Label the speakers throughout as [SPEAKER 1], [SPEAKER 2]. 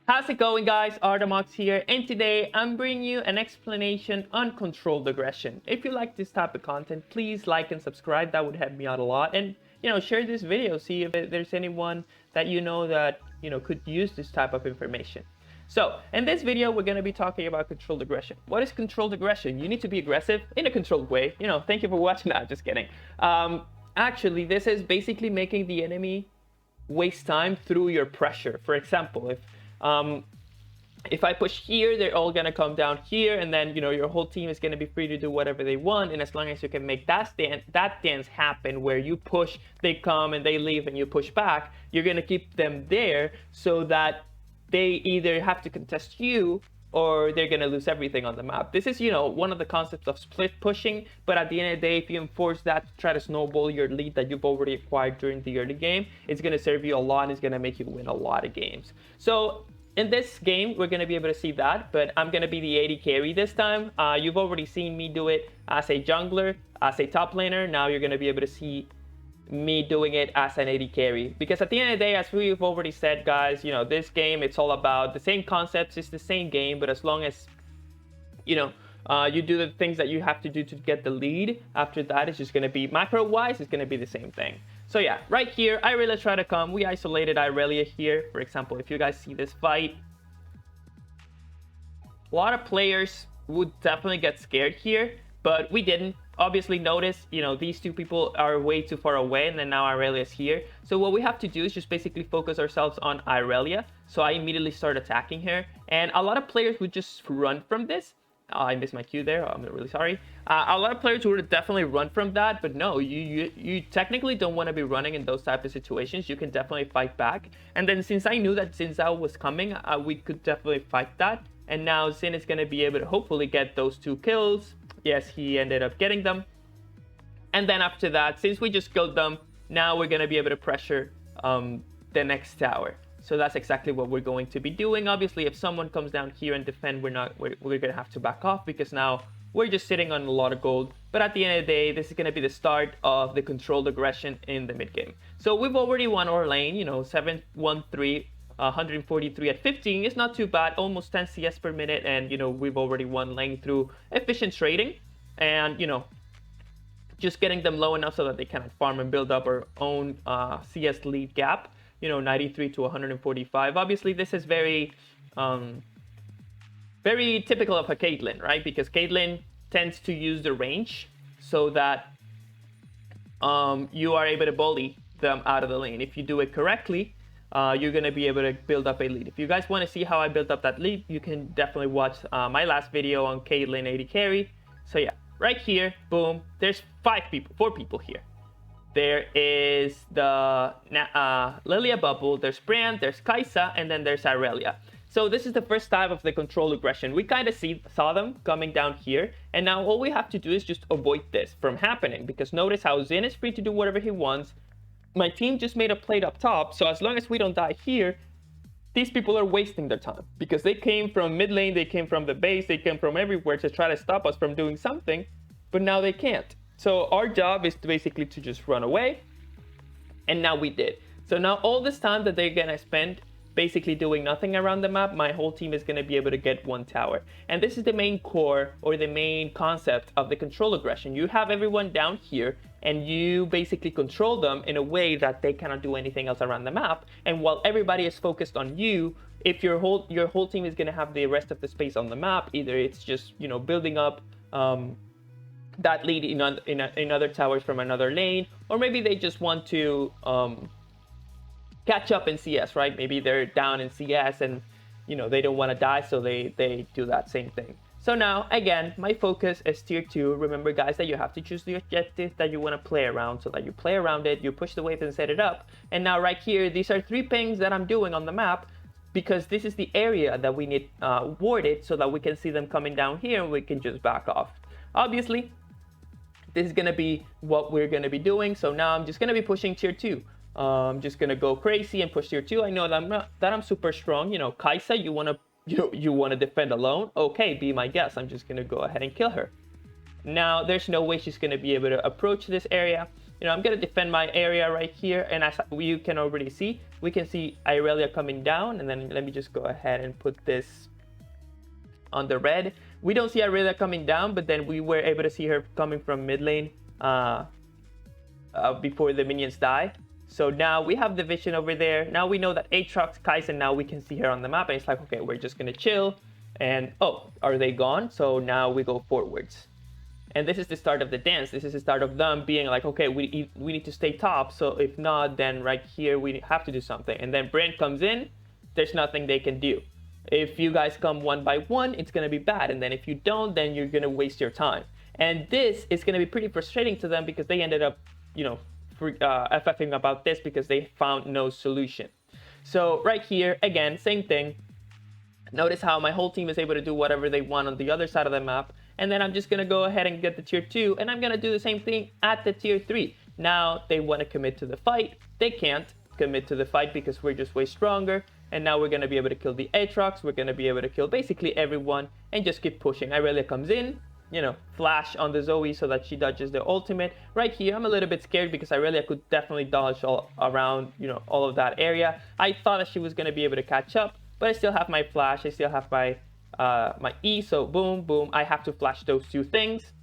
[SPEAKER 1] How's it going, guys? Arto here, and today I'm bringing you an explanation on controlled aggression. If you like this type of content, please like and subscribe. That would help me out a lot. And share this video. See if there's anyone that that could use this type of information. So in this video, we're going to be talking about controlled aggression. What is controlled aggression? You need to be aggressive in a controlled way. Thank you for watching that. Just kidding. Actually, this is basically making the enemy waste time through your pressure. For example, if I push here, they're all gonna come down here, and then your whole team is gonna be free to do whatever they want. And as long as you can make that dance happen, where you push, they come, and they leave, and you push back, you're gonna keep them there so that they either have to contest you or they're gonna lose everything on the map. This is one of the concepts of split pushing, but at the end of the day, if you enforce that to try to snowball your lead that you've already acquired during the early game, it's gonna serve you a lot and it's gonna make you win a lot of games. So in this game, we're gonna be able to see that, but I'm gonna be the AD carry this time. You've already seen me do it as a jungler, as a top laner. Now you're gonna be able to see me doing it as an AD carry, because at the end of the day, as we've already said, guys, this game, it's all about the same concepts. It's the same game, but as long as you do the things that you have to do to get the lead, after that it's just going to be macro wise, it's going to be the same thing. So yeah, right here, Irelia try to come. We isolated Irelia here. For example, if you guys see this fight, a lot of players would definitely get scared here, but we didn't. Obviously notice, these two people are way too far away, and then now Irelia is here. So what we have to do is just basically focus ourselves on Irelia. So I immediately start attacking her, and a lot of players would just run from this. I missed my cue there. I'm really sorry. A lot of players would definitely run from that, but no, you technically don't want to be running in those type of situations. You can definitely fight back. And then since I knew that Xin was coming, we could definitely fight that. And now Xin is going to be able to hopefully get those 2 kills. Yes, he ended up getting them. And then after that, since we just killed them, now we're going to be able to pressure the next tower. So that's exactly what we're going to be doing. Obviously, if someone comes down here and defend, we're going to have to back off, because now we're just sitting on a lot of gold. But at the end of the day, this is going to be the start of the controlled aggression in the mid game. So we've already won our lane, 7-1-3. 143 at 15 is not too bad, almost 10 CS per minute, and we've already won lane through efficient trading and just getting them low enough so that they cannot farm and build up our own CS lead gap, 93 to 145. Obviously this is very typical of a Caitlyn, right? Because Caitlyn tends to use the range so that you are able to bully them out of the lane. If you do it correctly, you're going to be able to build up a lead. If you guys want to see how I built up that lead, you can definitely watch my last video on Caitlyn AD carry. So yeah, right here, boom, there's 4 people here. There is the Lilia Bubble, there's Brand, there's Kaisa, and then there's Irelia. So this is the first type of the control aggression. We kind of saw them coming down here, and now all we have to do is just avoid this from happening, because notice how Xin is free to do whatever he wants. My team just made a plate up top, so as long as we don't die here, these people are wasting their time, because they came from mid lane, they came from the base, they came from everywhere to try to stop us from doing something, but now they can't. So our job is to basically to just run away, and now we did. So now all this time that they're gonna spend basically doing nothing around the map, my whole team is going to be able to get 1 tower. And this is the main core, or the main concept of the control aggression. You have everyone down here, and you basically control them in a way that they cannot do anything else around the map. And while everybody is focused on you, if your whole team is going to have the rest of the space on the map, either it's just building up that lead in other towers from another lane, or maybe they just want to catch up in CS, right? Maybe they're down in CS and they don't want to die, so they do that same thing. So now again, my focus is tier 2. Remember, guys, that you have to choose the objective that you want to play around, so that you play around it, you push the wave and set it up. And now right here, these are 3 pings that I'm doing on the map, because this is the area that we need warded, so that we can see them coming down here and we can just back off. Obviously this is going to be what we're going to be doing. So now I'm just going to be pushing tier 2. I'm just gonna go crazy and push tier 2. I know that I'm super strong. Kaisa, you wanna defend alone? Okay, be my guest. I'm just gonna go ahead and kill her. Now there's no way she's gonna be able to approach this area. I'm gonna defend my area right here, and as you can already see, we can see Irelia coming down, and then let me just go ahead and put this on the red. We don't see Irelia coming down, but then we were able to see her coming from mid lane before the minions die. So now we have the vision over there. Now we know that Aatrox, Kai'Sa, now we can see her on the map, and it's like, okay, we're just gonna chill. And oh, are they gone? So now we go forwards. And this is the start of the dance. This is the start of them being like, okay, we need to stay top. So if not, then right here, we have to do something. And then Brand comes in, there's nothing they can do. If you guys come one by one, it's gonna be bad. And then if you don't, then you're gonna waste your time. And this is gonna be pretty frustrating to them because they ended up, FFing about this because they found no solution. So right here, again, same thing. Notice how my whole team is able to do whatever they want on the other side of the map. And then I'm just going to go ahead and get the tier 2. And I'm going to do the same thing at the tier 3. Now they want to commit to the fight. They can't commit to the fight because we're just way stronger. And now we're going to be able to kill the Aatrox. We're going to be able to kill basically everyone and just keep pushing. Irelia comes in, flash on the Zoe so that she dodges the ultimate. Right here, I'm a little bit scared because Irelia could definitely dodge all around, all of that area. I thought that she was going to be able to catch up, but I still have my flash. I still have my E, so boom, boom. I have to flash those two things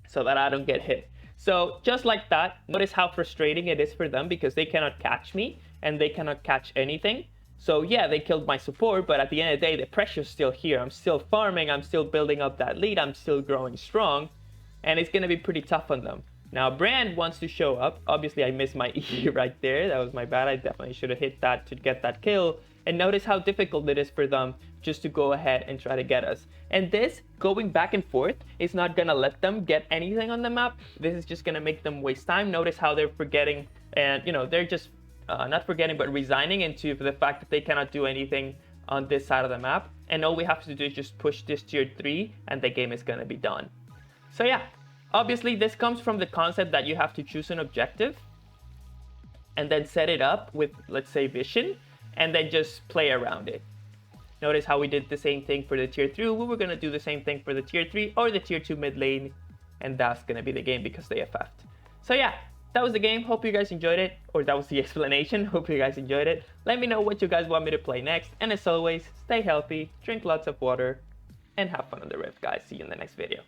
[SPEAKER 1] so that I don't get hit. So just like that, notice how frustrating it is for them because they cannot catch me and they cannot catch anything. So yeah, they killed my support, but at the end of the day, the pressure's still here. I'm still farming, I'm still building up that lead, I'm still growing strong, and it's gonna be pretty tough on them. Now, Brand wants to show up. Obviously, I missed my E right there. That was my bad. I definitely should have hit that to get that kill. And notice how difficult it is for them just to go ahead and try to get us. And this, going back and forth, is not gonna let them get anything on the map. This is just gonna make them waste time. Notice how they're forgetting, and they're just not forgetting, but resigning into the fact that they cannot do anything on this side of the map. And all we have to do is just push this tier 3 and the game is gonna be done. So yeah, obviously this comes from the concept that you have to choose an objective and then set it up with, let's say, vision, and then just play around it. Notice how we did the same thing for the tier 3. We were gonna do the same thing for the tier 3 or the tier 2 mid lane, and that's gonna be the game because they FF'd. So yeah, that was the game. Hope you guys enjoyed it, or that was the explanation. Hope you guys enjoyed it. Let me know what you guys want me to play next, and as always, stay healthy, drink lots of water, and have fun on the Rift, guys. See you in the next video.